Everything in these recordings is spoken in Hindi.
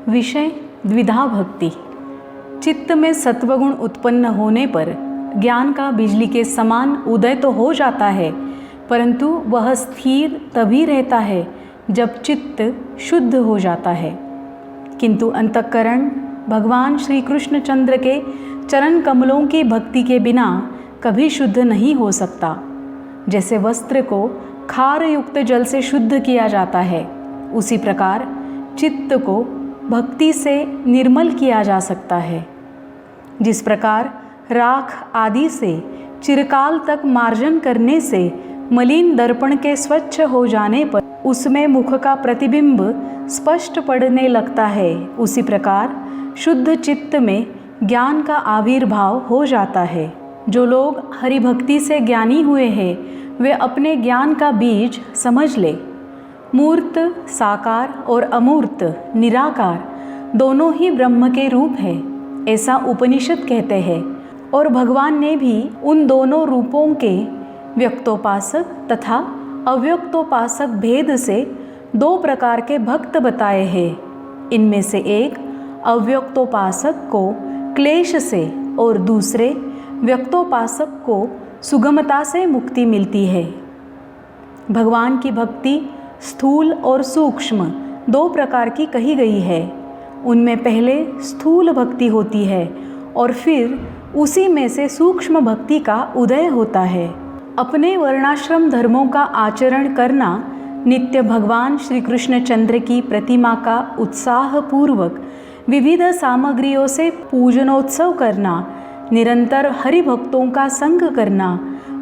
विषय द्विधा भक्ति। चित्त में सत्वगुण उत्पन्न होने पर ज्ञान का बिजली के समान उदय तो हो जाता है, परंतु वह स्थिर तभी रहता है जब चित्त शुद्ध हो जाता है। किंतु अंतःकरण भगवान श्री कृष्ण चंद्र के चरण कमलों की भक्ति के बिना कभी शुद्ध नहीं हो सकता। जैसे वस्त्र को खार युक्त जल से शुद्ध किया जाता है, उसी प्रकार चित्त को भक्ति से निर्मल किया जा सकता है। जिस प्रकार राख आदि से चिरकाल तक मार्जन करने से मलिन दर्पण के स्वच्छ हो जाने पर उसमें मुख का प्रतिबिंब स्पष्ट पड़ने लगता है, उसी प्रकार शुद्ध चित्त में ज्ञान का आविर्भाव हो जाता है। जो लोग हरिभक्ति से ज्ञानी हुए हैं वे अपने ज्ञान का बीज समझ ले। मूर्त साकार और अमूर्त निराकार दोनों ही ब्रह्म के रूप है, ऐसा उपनिषद कहते हैं। और भगवान ने भी उन दोनों रूपों के व्यक्तोपासक तथा अव्यक्तोपासक भेद से दो प्रकार के भक्त बताए हैं। इनमें से एक अव्यक्तोपासक को क्लेश से और दूसरे व्यक्तोपासक को सुगमता से मुक्ति मिलती है। भगवान की भक्ति स्थूल और सूक्ष्म दो प्रकार की कही गई है। उनमें पहले स्थूल भक्ति होती है और फिर उसी में से सूक्ष्म भक्ति का उदय होता है। अपने वर्णाश्रम धर्मों का आचरण करना, नित्य भगवान श्री कृष्ण चंद्र की प्रतिमा का उत्साहपूर्वक विविध सामग्रियों से पूजनोत्सव करना, निरंतर हरि भक्तों का संग करना,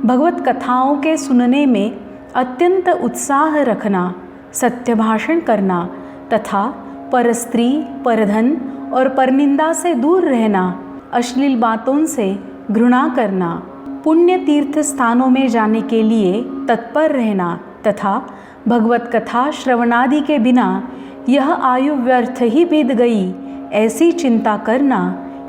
भगवत कथाओं के सुनने में अत्यंत उत्साह रखना, सत्य भाषण करना तथा परस्त्री परधन और परनिंदा से दूर रहना, अश्लील बातों से घृणा करना, पुण्य तीर्थ स्थानों में जाने के लिए तत्पर रहना तथा भगवत कथा श्रवणादि के बिना यह आयु व्यर्थ ही बीत गई ऐसी चिंता करना,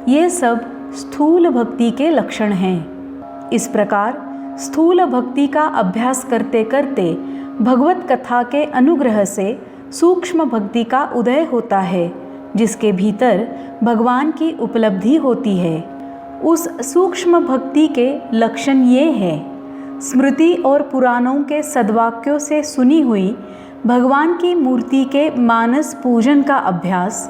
ये सब स्थूल भक्ति के लक्षण हैं। इस प्रकार स्थूल भक्ति का अभ्यास करते करते भगवत कथा के अनुग्रह से सूक्ष्म भक्ति का उदय होता है, जिसके भीतर भगवान की उपलब्धि होती है। उस सूक्ष्म भक्ति के लक्षण ये हैं: स्मृति और पुराणों के सद्वाक्यों से सुनी हुई भगवान की मूर्ति के मानस पूजन का अभ्यास,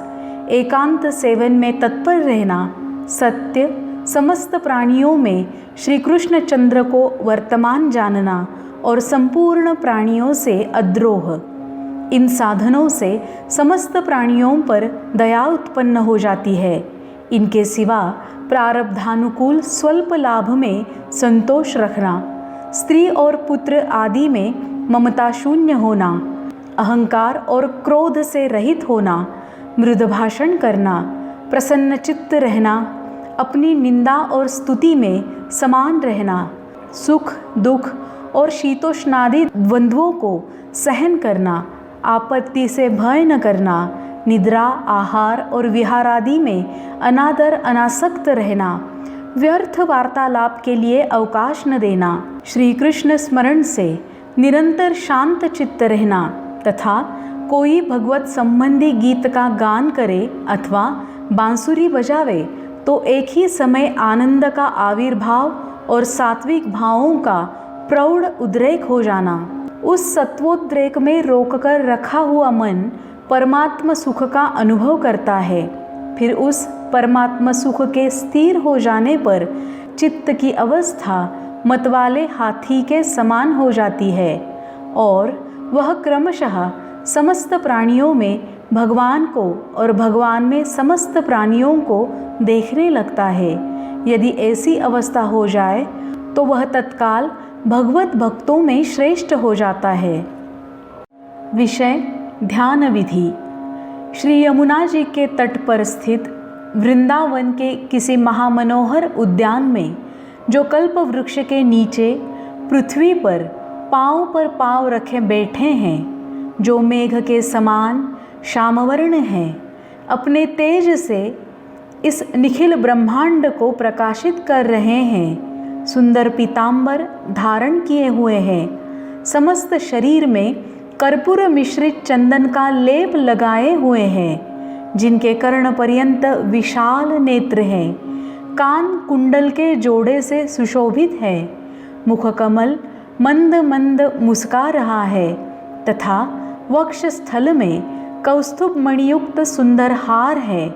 एकांत सेवन में तत्पर रहना, सत्य समस्त प्राणियों में श्री कृष्ण चंद्र को वर्तमान जानना और संपूर्ण प्राणियों से अद्रोह। इन साधनों से समस्त प्राणियों पर दया उत्पन्न हो जाती है। इनके सिवा प्रारब्धानुकूल स्वल्प लाभ में संतोष रखना, स्त्री और पुत्र आदि में ममता शून्य होना, अहंकार और क्रोध से रहित होना, मृद भाषण करना, प्रसन्न चित्त रहना, अपनी निंदा और स्तुति में समान रहना, सुख दुख और शीतोष्णादि द्वंद्वों को सहन करना, आपत्ति से भय न करना, निद्रा आहार और विहार आदि में अनादर अनासक्त रहना, व्यर्थ वार्तालाप के लिए अवकाश न देना, श्री कृष्ण स्मरण से निरंतर शांत चित्त रहना तथा कोई भगवत संबंधी गीत का गान करे अथवा बांसुरी बजावे तो एक ही समय आनंद का आविर्भाव और सात्विक भावों का प्रौढ़ उद्रेक हो जाना। उस सत्वोद्रेक में रोककर रखा हुआ मन परमात्म सुख का अनुभव करता है। फिर उस परमात्म सुख के स्थिर हो जाने पर चित्त की अवस्था मतवाले हाथी के समान हो जाती है और वह क्रमशः समस्त प्राणियों में भगवान को और भगवान में समस्त प्राणियों को देखने लगता है। यदि ऐसी अवस्था हो जाए तो वह तत्काल भगवत भक्तों में श्रेष्ठ हो जाता है। विषय ध्यान विधि। श्री यमुना जी के तट पर स्थित वृंदावन के किसी महामनोहर उद्यान में जो कल्प वृक्ष के नीचे पृथ्वी पर पांव रखे बैठे हैं, जो मेघ के समान श्यामवर्ण हैं, अपने तेज से इस निखिल ब्रह्मांड को प्रकाशित कर रहे हैं, सुंदर पीतांबर धारण किए हुए हैं, समस्त शरीर में कर्पूर मिश्रित चंदन का लेप लगाए हुए हैं, जिनके कर्ण पर्यंत विशाल नेत्र हैं, कान कुंडल के जोड़े से सुशोभित है, मुख कमल मंद मंद मुस्का रहा है तथा वक्ष स्थल में कौस्तुभ मणियुक्त सुंदर हार है,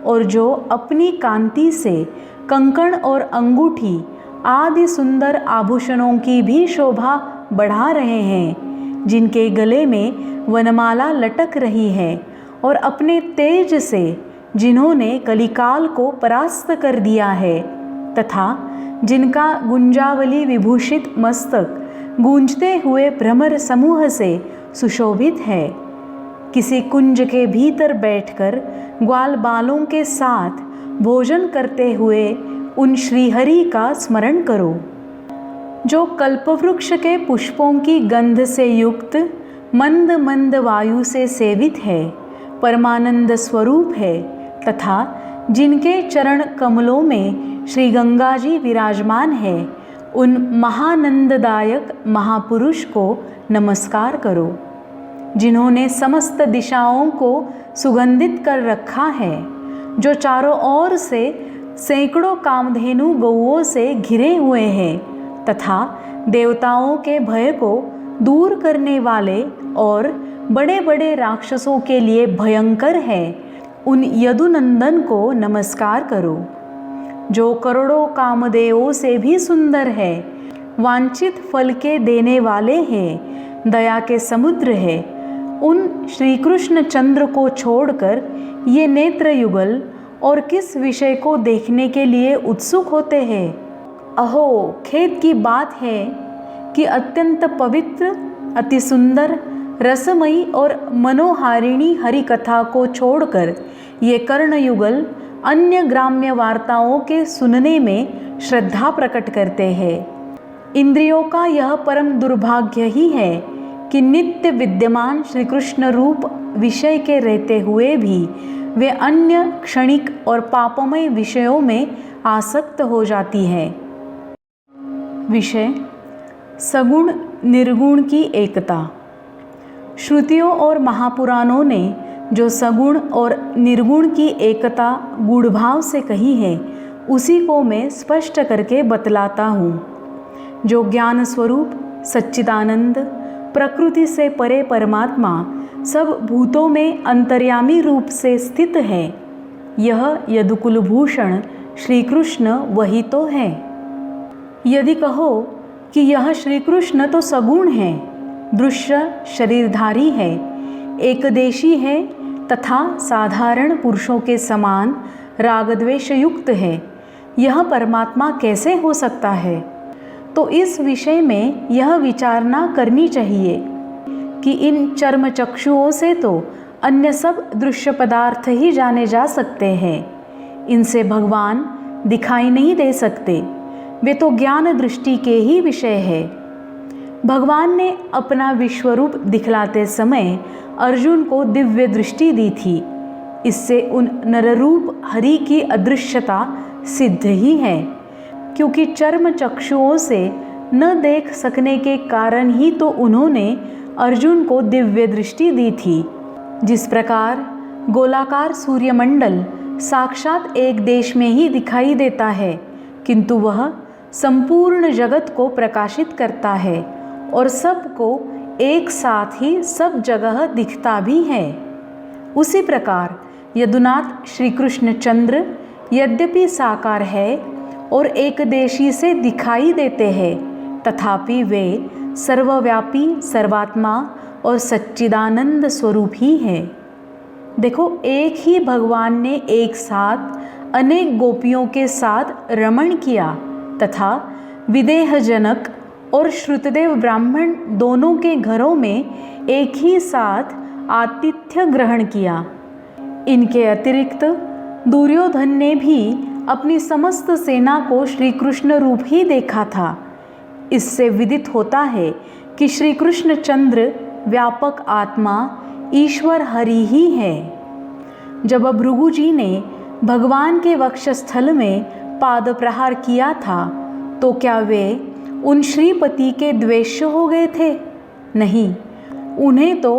और जो अपनी कांति से कंकण और अंगूठी आदि सुंदर आभूषणों की भी शोभा बढ़ा रहे हैं, जिनके गले में वनमाला लटक रही है, और अपने तेज से जिन्होंने कलिकाल को परास्त कर दिया है, तथा जिनका गुंजावली विभूषित मस्तक गूंजते हुए भ्रमर समूह से सुशोभित है। किसी कुंज के भीतर बैठकर ग्वाल बालों के साथ भोजन करते हुए उन श्रीहरि का स्मरण करो, जो कल्पवृक्ष के पुष्पों की गंध से युक्त मंद मंद वायु से सेवित है, परमानंद स्वरूप है, तथा जिनके चरण कमलों में श्री गंगा जी विराजमान है, उन महानंददायक महापुरुष को नमस्कार करो, जिन्होंने समस्त दिशाओं को सुगंधित कर रखा है, जो चारों ओर से सैकड़ों कामधेनु गौओं से घिरे हुए हैं, तथा देवताओं के भय को दूर करने वाले और बड़े बड़े राक्षसों के लिए भयंकर है, उन यदुनंदन को नमस्कार करो, जो करोड़ों कामदेवों से भी सुंदर है, वांछित फल के देने वाले हैं, दया के समुद्र है। उन श्री कृष्ण चंद्र को छोड़कर ये नेत्र युगल और किस विषय को देखने के लिए उत्सुक होते हैं। अहो, खेद की बात है कि अत्यंत पवित्र, अति सुंदर, रसमयी और मनोहारिणी हरि कथा को छोड़कर ये कर्णयुगल अन्य ग्राम्य वार्ताओं के सुनने में श्रद्धा प्रकट करते हैं। इंद्रियों का यह परम दुर्भाग्य ही है कि नित्य विद्यमान श्री कृष्ण रूप विषय के रहते हुए भी वे अन्य क्षणिक और पापमय विषयों में आसक्त हो जाती है। विषय सगुण निर्गुण की एकता। श्रुतियों और महापुराणों ने जो सगुण और निर्गुण की एकता गूढ़भाव से कही है, उसी को मैं स्पष्ट करके बतलाता हूँ। जो ज्ञान स्वरूप सच्चिदानंद प्रकृति से परे परमात्मा सब भूतों में अंतर्यामी रूप से स्थित है, यह यदुकुलभूषण श्री कृष्ण वही तो है। यदि कहो कि यह श्री कृष्ण तो सगुण है, दृश्य शरीरधारी है, एकदेशी है तथा साधारण पुरुषों के समान रागद्वेष युक्त है, यह परमात्मा कैसे हो सकता है? तो इस विषय में यह विचारना करनी चाहिए कि इन चर्म चक्षुओं से तो अन्य सब दृश्य पदार्थ ही जाने जा सकते हैं, इनसे भगवान दिखाई नहीं दे सकते, वे तो ज्ञान दृष्टि के ही विषय है। भगवान ने अपना विश्वरूप दिखलाते समय अर्जुन को दिव्य दृष्टि दी थी, इससे उन नररूप हरि की अदृश्यता सिद्ध ही है, क्योंकि चर्म चक्षुओं से न देख सकने के कारण ही तो उन्होंने अर्जुन को दिव्य दृष्टि दी थी। जिस प्रकार गोलाकार सूर्यमंडल साक्षात एक देश में ही दिखाई देता है, किंतु वह संपूर्ण जगत को प्रकाशित करता है और सबको एक साथ ही सब जगह दिखता भी है, उसी प्रकार यदुनाथ श्री कृष्ण चंद्र यद्यपि साकार है और एकदेशी से दिखाई देते हैं, तथापि वे सर्वव्यापी सर्वात्मा और सच्चिदानंद स्वरूप ही है। देखो, एक ही भगवान ने एक साथ अनेक गोपियों के साथ रमण किया तथा विदेहजनक और श्रुतदेव ब्राह्मण दोनों के घरों में एक ही साथ आतिथ्य ग्रहण किया। इनके अतिरिक्त दुर्योधन ने भी अपनी समस्त सेना को श्री कृष्ण रूप ही देखा था। इससे विदित होता है कि श्री कृष्ण चंद्र व्यापक आत्मा ईश्वर हरि ही है। जब भृगु जी ने भगवान के वक्षस्थल में पाद प्रहार किया था, तो क्या वे उन श्रीपति के द्वेष्य हो गए थे? नहीं, उन्हें तो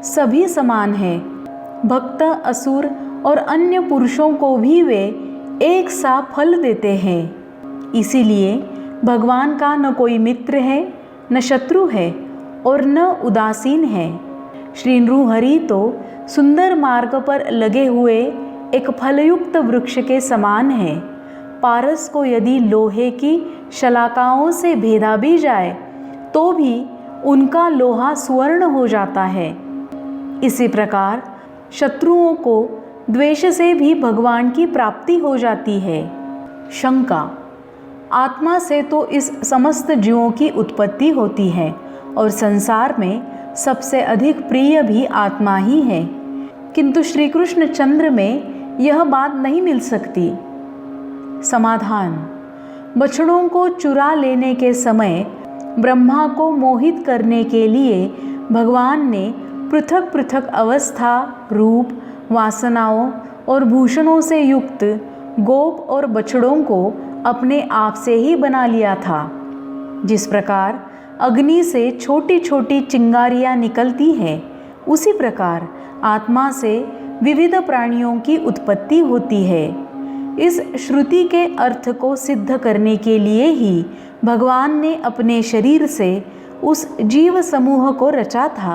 सभी समान है। भक्त, असुर और अन्य पुरुषों को भी वे एक सा फल देते हैं। इसीलिए भगवान का न कोई मित्र है, न शत्रु है और न उदासीन है। श्री नृहरि तो सुंदर मार्ग पर लगे हुए एक फलयुक्त वृक्ष के समान है। पारस को यदि लोहे की शलाकाओं से भेदा भी जाए तो भी उनका लोहा स्वर्ण हो जाता है। इसी प्रकार शत्रुओं को द्वेष से भी भगवान की प्राप्ति हो जाती है। शंका, आत्मा से तो इस समस्त जीवों की उत्पत्ति होती है और संसार में सबसे अधिक प्रिय भी आत्मा ही है, किंतु श्री कृष्ण चंद्र में यह बात नहीं मिल सकती। समाधान, बछड़ों को चुरा लेने के समय ब्रह्मा को मोहित करने के लिए भगवान ने पृथक पृथक अवस्था, रूप, वासनाओं और भूषणों से युक्त गोप और बछड़ों को अपने आप से ही बना लिया था। जिस प्रकार अग्नि से छोटी छोटी चिंगारियाँ निकलती हैं, उसी प्रकार आत्मा से विविध प्राणियों की उत्पत्ति होती है। इस श्रुति के अर्थ को सिद्ध करने के लिए ही भगवान ने अपने शरीर से उस जीव समूह को रचा था।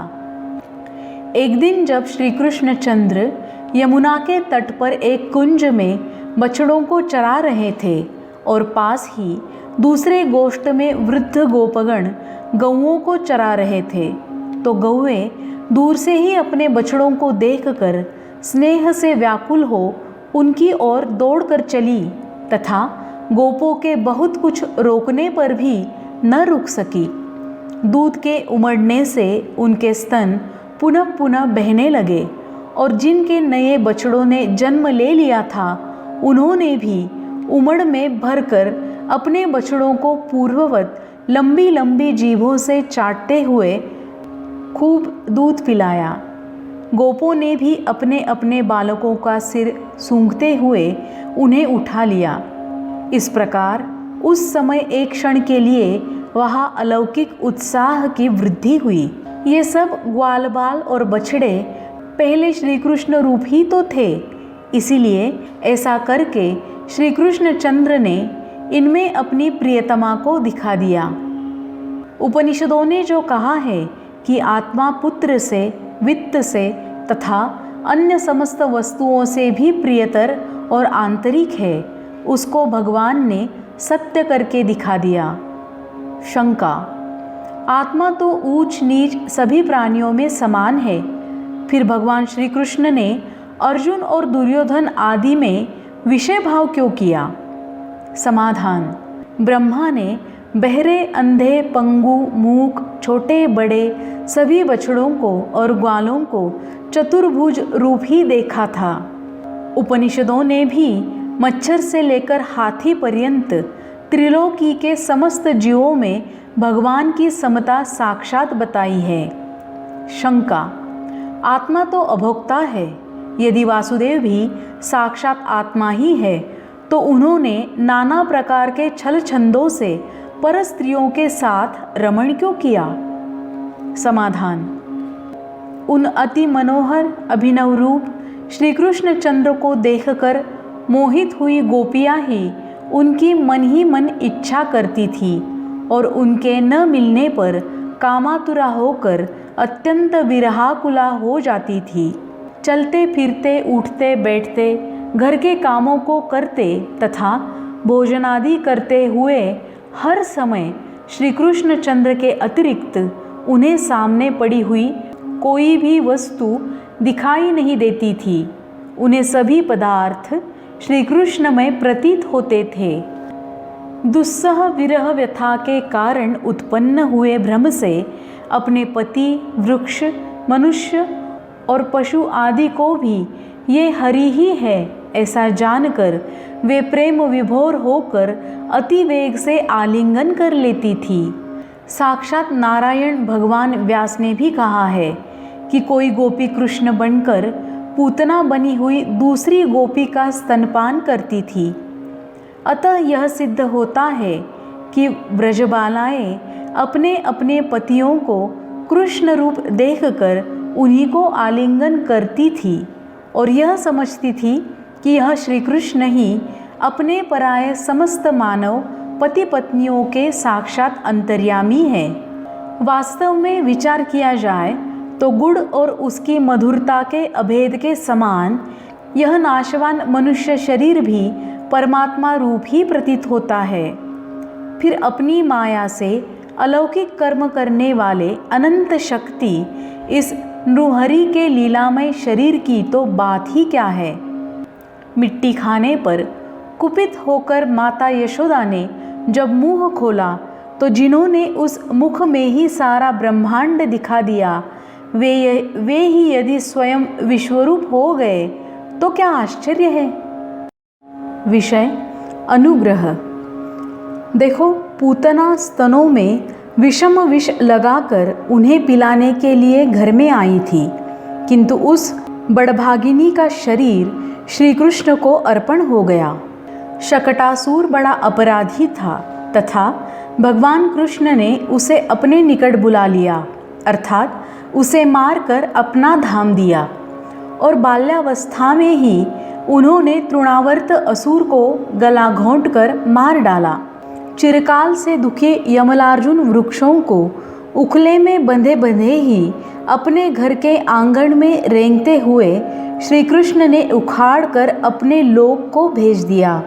एक दिन जब श्री कृष्ण चंद्र यमुना के तट पर एक कुंज में बछड़ों को चरा रहे थे और पास ही दूसरे गोष्ठ में वृद्ध गोपगण गौओं को चरा रहे थे, तो गौएं दूर से ही अपने बछड़ों को देखकर स्नेह से व्याकुल हो उनकी ओर दौड़कर चली तथा गोपों के बहुत कुछ रोकने पर भी न रुक सकी। दूध के उमड़ने से उनके स्तन पुनः पुनः बहने लगे और जिनके नए बछड़ों ने जन्म ले लिया था, उन्होंने भी उमड़ में भरकर अपने बछड़ों को पूर्ववत लंबी लंबी जीभों से चाटते हुए खूब दूध पिलाया। गोपों ने भी अपने अपने बालकों का सिर सूंघते हुए उन्हें उठा लिया। इस प्रकार उस समय एक क्षण के लिए वहाँ अलौकिक उत्साह की वृद्धि हुई। ये सब ग्वाल बाल और बछड़े पहले श्री कृष्ण रूप ही तो थे, इसीलिए ऐसा करके श्री कृष्ण चंद्र ने इनमें अपनी प्रियतमा को दिखा दिया। उपनिषदों ने जो कहा है कि आत्मा पुत्र से, वित्त से तथा अन्य समस्त वस्तुओं से भी प्रियतर और आंतरिक है, उसको भगवान ने सत्य करके दिखा दिया। शंका, आत्मा तो ऊंच नीच सभी प्राणियों में समान है, फिर भगवान श्री कृष्ण ने अर्जुन और दुर्योधन आदि में विषय भाव क्यों किया? समाधान, ब्रह्मा ने बहरे, अंधे, पंगु, मूक, छोटे बड़े सभी बछड़ों को और ग्वालों को चतुर्भुज रूप ही देखा था। उपनिषदों ने भी मच्छर से लेकर हाथी पर्यंत त्रिलोकी के समस्त जीवों में भगवान की समता साक्षात बताई है। शंका, आत्मा तो अभोक्ता है। यदि वासुदेव भी साक्षात आत्मा ही है तो उन्होंने नाना प्रकार के छल छंदों से पर स्त्रियों के साथ रमण क्यों किया? समाधान, उन अति मनोहर अभिनव रूप श्री कृष्ण चंद्र को देखकर मोहित हुई गोपियाँ ही उनकी मन ही मन इच्छा करती थी और उनके न मिलने पर कामातुरा होकर अत्यंत विरहाकुला हो जाती थी। चलते फिरते, उठते बैठते, घर के कामों को करते तथा भोजनादि करते हुए हर समय श्री कृष्ण चंद्र के अतिरिक्त उन्हें सामने पड़ी हुई कोई भी वस्तु दिखाई नहीं देती थी। उन्हें सभी पदार्थ श्री कृष्ण में प्रतीत होते थे। दुस्सह विरह व्यथा के कारण उत्पन्न हुए भ्रम से अपने पति, वृक्ष, मनुष्य और पशु आदि को भी ये हरि ही है ऐसा जानकर वे प्रेम विभोर होकर अति वेग से आलिंगन कर लेती थी। साक्षात नारायण भगवान व्यास ने भी कहा है कि कोई गोपी कृष्ण बनकर पूतना बनी हुई दूसरी गोपी का स्तनपान करती थी। अतः यह सिद्ध होता है कि ब्रजबालाएं अपने अपने पतियों को कृष्ण रूप देखकर उन्हीं को आलिंगन करती थी और यह समझती थी कि यह श्री कृष्ण ही अपने पराये समस्त मानव पति पत्नियों के साक्षात अंतर्यामी हैं। वास्तव में विचार किया जाए तो गुड़ और उसकी मधुरता के अभेद के समान यह नाशवान मनुष्य शरीर भी परमात्मा रूप ही प्रतीत होता है। फिर अपनी माया से अलौकिक कर्म करने वाले अनंत शक्ति इस नृहरि के लीलामय शरीर की तो बात ही क्या है। मिट्टी खाने पर कुपित होकर माता यशोदा ने जब मुंह खोला तो जिन्होंने उस मुख में ही सारा ब्रह्मांड दिखा दिया वे ही यदि स्वयं विश्वरूप हो गए तो क्या आश्चर्य है। विषय अनुग्रह। देखो, पूतना स्तनों में विषम विष लगाकर उन्हें पिलाने के लिए घर में आई थी, किंतु उस बड़भागिनी का शरीर श्री कृष्ण को अर्पण हो गया। शकटासुर बड़ा अपराधी था तथा भगवान कृष्ण ने उसे अपने निकट बुला लिया, अर्थात उसे मारकर अपना धाम दिया। और बाल्यावस्था में ही उन्होंने तृणावर्त असुर को गला घोंटकर मार डाला। चिरकाल से दुखे यमलार्जुन वृक्षों को उखले में बंधे बंधे ही अपने घर के आंगन में रेंगते हुए श्री कृष्ण ने उखाड़ कर अपने लोक को भेज दिया।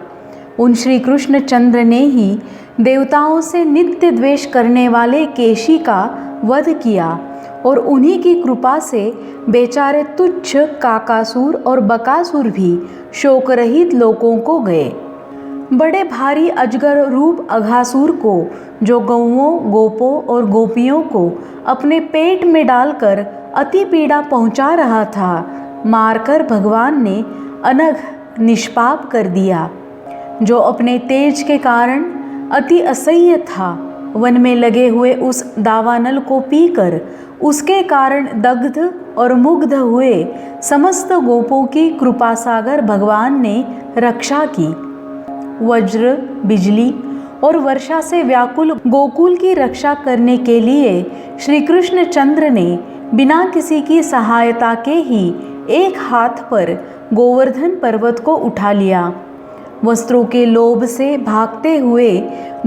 उन श्री कृष्ण चंद्र ने ही देवताओं से नित्य द्वेष करने वाले केशी का वध किया और उन्हीं की कृपा से बेचारे तुच्छ काकासुर और बकासुर भी शोक रहित लोकों को गए। बड़े भारी अजगर रूप अघासुर को, जो गौओं, गोपों और गोपियों को अपने पेट में डालकर अति पीड़ा पहुंचा रहा था, मारकर भगवान ने अनघ निष्पाप कर दिया। जो अपने तेज के कारण अति असह्य था, वन में लगे हुए उस दावानल को पीकर उसके कारण दग्ध और मुग्ध हुए समस्त गोपों की कृपा सागर भगवान ने रक्षा की। वज्र, बिजली और वर्षा से व्याकुल गोकुल की रक्षा करने के लिए श्री कृष्ण चंद्र ने बिना किसी की सहायता के ही एक हाथ पर गोवर्धन पर्वत को उठा लिया। वस्त्रों के लोभ से भागते हुए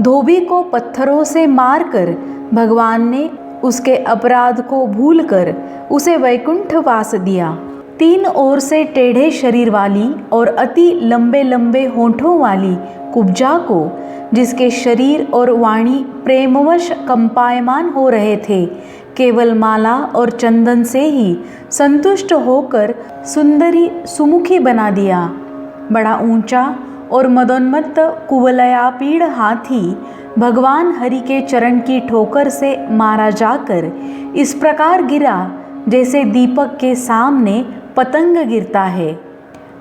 धोबी को पत्थरों से मारकर भगवान ने उसके अपराध को भूलकर उसे वैकुंठ वास दिया। तीन ओर से टेढ़े शरीर वाली और अति लंबे लंबे होंठों वाली कुब्जा को, जिसके शरीर और वाणी प्रेमवश कंपायमान हो रहे थे, केवल माला और चंदन से ही संतुष्ट होकर सुंदरी सुमुखी बना दिया। बड़ा ऊंचा और मदोन्मत्त कुवलयापीड़ हाथी भगवान हरि के चरण की ठोकर से मारा जाकर इस प्रकार गिरा जैसे दीपक के सामने पतंग गिरता है।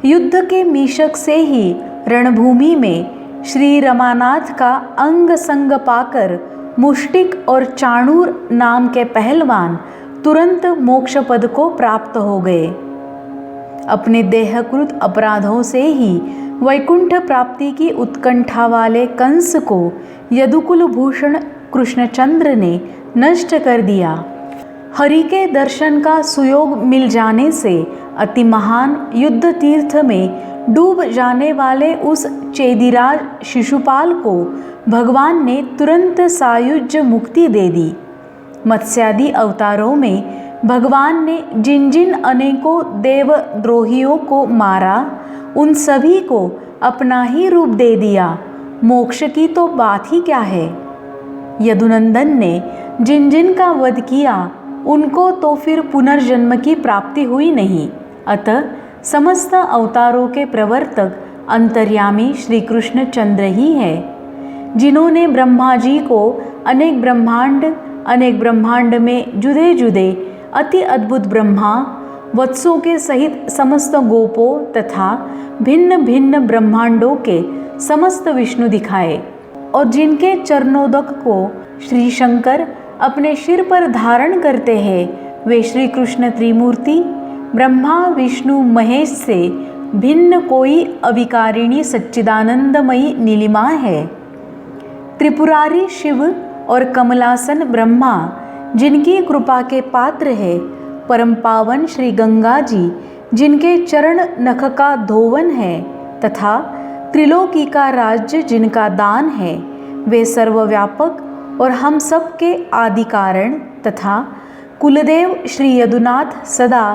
युद्ध के मीशक से ही रणभूमि में श्री रमानाथ का अंग संग पाकर मुष्टिक और चाणूर नाम के पहलवान तुरंत मोक्ष पद को प्राप्त हो गए। अपने देहकृत अपराधों से ही वैकुंठ प्राप्ति की उत्कंठा वाले कंस को यदुकुल भूषण कृष्णचंद्र ने नष्ट कर दिया। हरि के दर्शन का सुयोग मिल जाने से अति महान युद्ध तीर्थ में डूब जाने वाले उस चेदिराज शिशुपाल को भगवान ने तुरंत सायुज्य मुक्ति दे दी। मत्स्यादि अवतारों में भगवान ने जिन जिन अनेकों देवद्रोहियों को मारा, उन सभी को अपना ही रूप दे दिया। मोक्ष की तो बात ही क्या है। यदुनंदन ने जिन जिन का वध किया, उनको तो फिर पुनर्जन्म की प्राप्ति हुई नहीं। अतः समस्त अवतारों के प्रवर्तक अंतर्यामी श्री कृष्ण चंद्र ही है, जिन्होंने ब्रह्मा जी को अनेक ब्रह्मांड में जुदे जुदे अति अद्भुत ब्रह्मा, वत्सों के सहित समस्त गोपों तथा भिन्न भिन्न ब्रह्मांडों के समस्त विष्णु दिखाए, और जिनके चरणोदक को श्री शंकर अपने सिर पर धारण करते हैं, वे श्री कृष्ण त्रिमूर्ति ब्रह्मा विष्णु महेश से भिन्न कोई अविकारिणी सच्चिदानंदमयी नीलिमा है। त्रिपुरारी शिव और कमलासन ब्रह्मा, जिनकी कृपा के पात्र है, परम पावन श्री गंगा जी, जिनके चरण नख का धोवन है तथा त्रिलोकी का राज्य जिनका दान है, वे सर्वव्यापक और हम सब के आदि कारण तथा कुलदेव श्री यदुनाथ सदा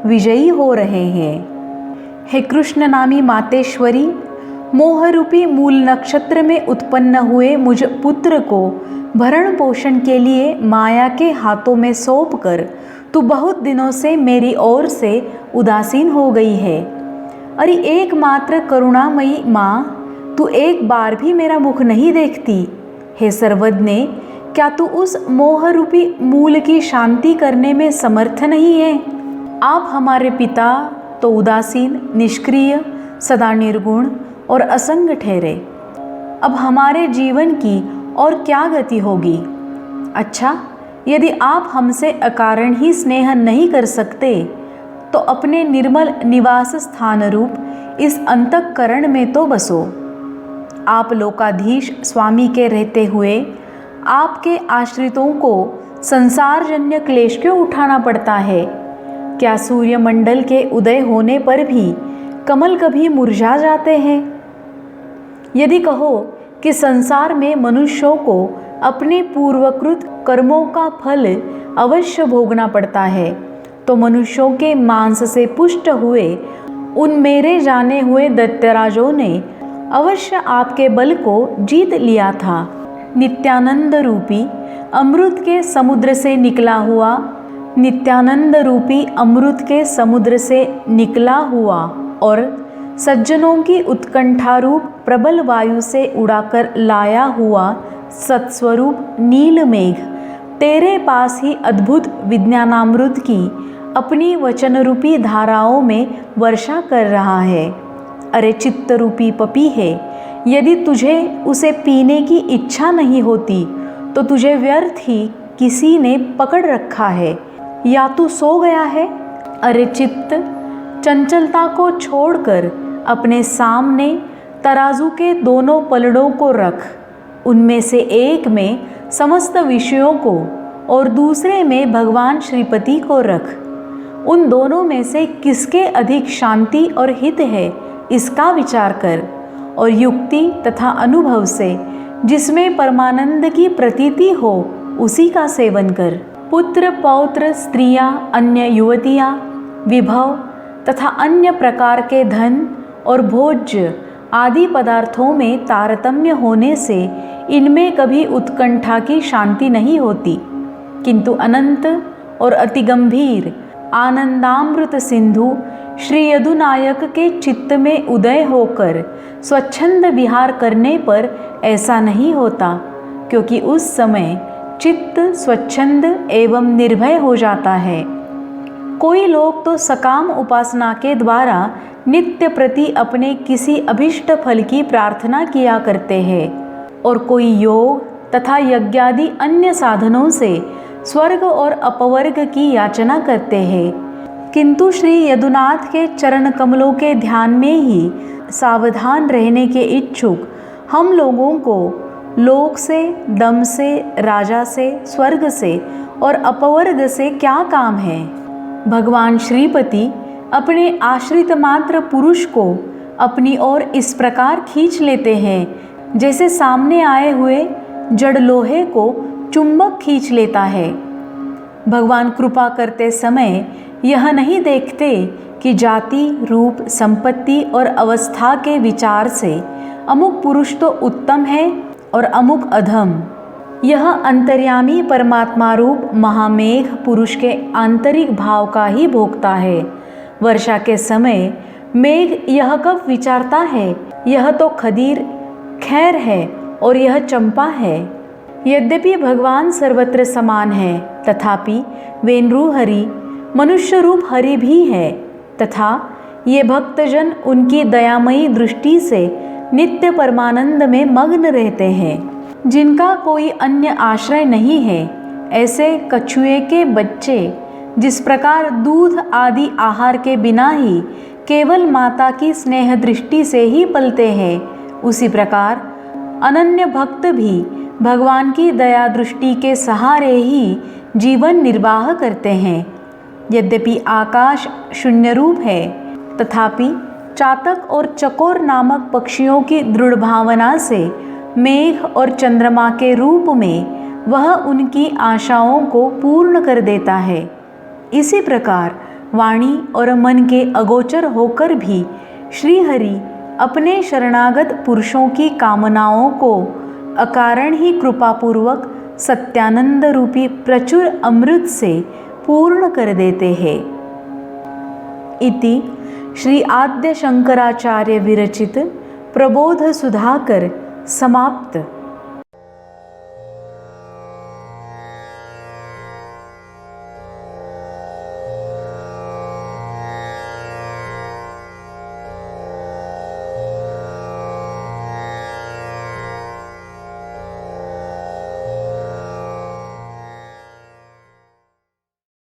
विजयी हो रहे हैं। हे कृष्ण नामी मातेश्वरी, मोहरूपी मूल नक्षत्र में उत्पन्न हुए मुझ पुत्र को भरण पोषण के लिए माया के हाथों में सौंप कर तू बहुत दिनों से मेरी ओर से उदासीन हो गई है। अरे एकमात्र करुणामयी माँ, तू एक बार भी मेरा मुख नहीं देखती। हे सर्वज्ञे, क्या तू उस मोहरूपी मूल की शांति करने में समर्थ नहीं है? आप हमारे पिता तो उदासीन, निष्क्रिय, सदा निर्गुण और असंग ठहरे। अब हमारे जीवन की और क्या गति होगी? अच्छा, यदि आप हमसे अकारण ही स्नेह नहीं कर सकते तो अपने निर्मल निवास स्थान रूप इस अंतःकरण में तो बसो। आप लोकाधीश स्वामी के रहते हुए आपके आश्रितों को संसारजन्य क्लेश क्यों उठाना पड़ता है? क्या सूर्यमंडल के उदय होने पर भी कमल कभी मुरझा जाते हैं? यदि कहो कि संसार में मनुष्यों को अपने पूर्वकृत कर्मों का फल अवश्य भोगना पड़ता है, तो मनुष्यों के मांस से पुष्ट हुए उन मेरे जाने हुए दैत्यराजों ने अवश्य आपके बल को जीत लिया था। नित्यानंद रूपी अमृत के समुद्र से निकला हुआ, नित्यानंद रूपी अमृत के समुद्र से निकला हुआ और सज्जनों की उत्कंठारूप प्रबल वायु से उड़ाकर लाया हुआ सत्स्वरूप नील मेघ तेरे पास ही अद्भुत विज्ञानामृत की अपनी वचन रूपी धाराओं में वर्षा कर रहा है। अरे चित्त रूपी पपी है, यदि तुझे उसे पीने की इच्छा नहीं होती तो तुझे व्यर्थ ही किसी ने पकड़ रखा है, या तू सो गया है? अरे चित्त, चंचलता को छोड़कर अपने सामने तराजू के दोनों पलड़ों को रख। उनमें से एक में समस्त विषयों को और दूसरे में भगवान श्रीपति को रख। उन दोनों में से किसके अधिक शांति और हित है, इसका विचार कर और युक्ति तथा अनुभव से जिसमें परमानंद की प्रतीति हो उसी का सेवन कर। पुत्र, पौत्र, स्त्रियां, अन्य युवतियां, विभव तथा अन्य प्रकार के धन और भोज्य आदि पदार्थों में तारतम्य होने से इनमें कभी उत्कंठा की शांति नहीं होती, किंतु अनंत और अति गंभीर आनंदामृत सिंधु श्री यदुनायक के चित्त में उदय होकर स्वच्छंद विहार करने पर ऐसा नहीं होता, क्योंकि उस समय चित्त स्वच्छंद एवं निर्भय हो जाता है। कोई लोग तो सकाम उपासना के द्वारा नित्य प्रति अपने किसी अभिष्ट फल की प्रार्थना किया करते हैं, और कोई योग तथा यज्ञादि अन्य साधनों से स्वर्ग और अपवर्ग की याचना करते हैं। किंतु श्री यदुनाथ के चरण कमलों के ध्यान में ही सावधान रहने के इच्छुक हम लोगों को लोक से, दम से, राजा से, स्वर्ग से और अपवर्ग से क्या काम है? भगवान श्रीपति अपने आश्रित मात्र पुरुष को अपनी ओर इस प्रकार खींच लेते हैं जैसे सामने आए हुए जड़ लोहे को चुंबक खींच लेता है। भगवान कृपा करते समय यह नहीं देखते कि जाति, रूप, संपत्ति और अवस्था के विचार से अमुक पुरुष तो उत्तम है और अमुक अधम। यह अंतर्यामी परमात्मा रूप महामेघ पुरुष के आंतरिक भाव का ही भोगता है। वर्षा के समय मेघ यह कब विचारता है, यह तो खदीर खैर है और यह चंपा है। यद्यपि भगवान सर्वत्र समान है, तथापि वे नृहरि मनुष्य रूप हरि भी है, तथा ये भक्तजन उनकी दयामयी दृष्टि से नित्य परमानंद में मग्न रहते हैं। जिनका कोई अन्य आश्रय नहीं है, ऐसे कछुए के बच्चे जिस प्रकार दूध आदि आहार के बिना ही केवल माता की स्नेह दृष्टि से ही पलते हैं, उसी प्रकार अनन्य भक्त भी भगवान की दया दृष्टि के सहारे ही जीवन निर्वाह करते हैं। यद्यपि आकाश शून्य रूप है, तथापि चातक और चकोर नामक पक्षियों की दृढ़ भावना से मेघ और चंद्रमा के रूप में वह उनकी आशाओं को पूर्ण कर देता है। इसी प्रकार वाणी और मन के अगोचर होकर भी श्रीहरि अपने शरणागत पुरुषों की कामनाओं को अकारण ही कृपापूर्वक सत्यानंद रूपी प्रचुर अमृत से पूर्ण कर देते हैं। इति श्री आद्य शंकराचार्य विरचित प्रबोध सुधाकर समाप्त।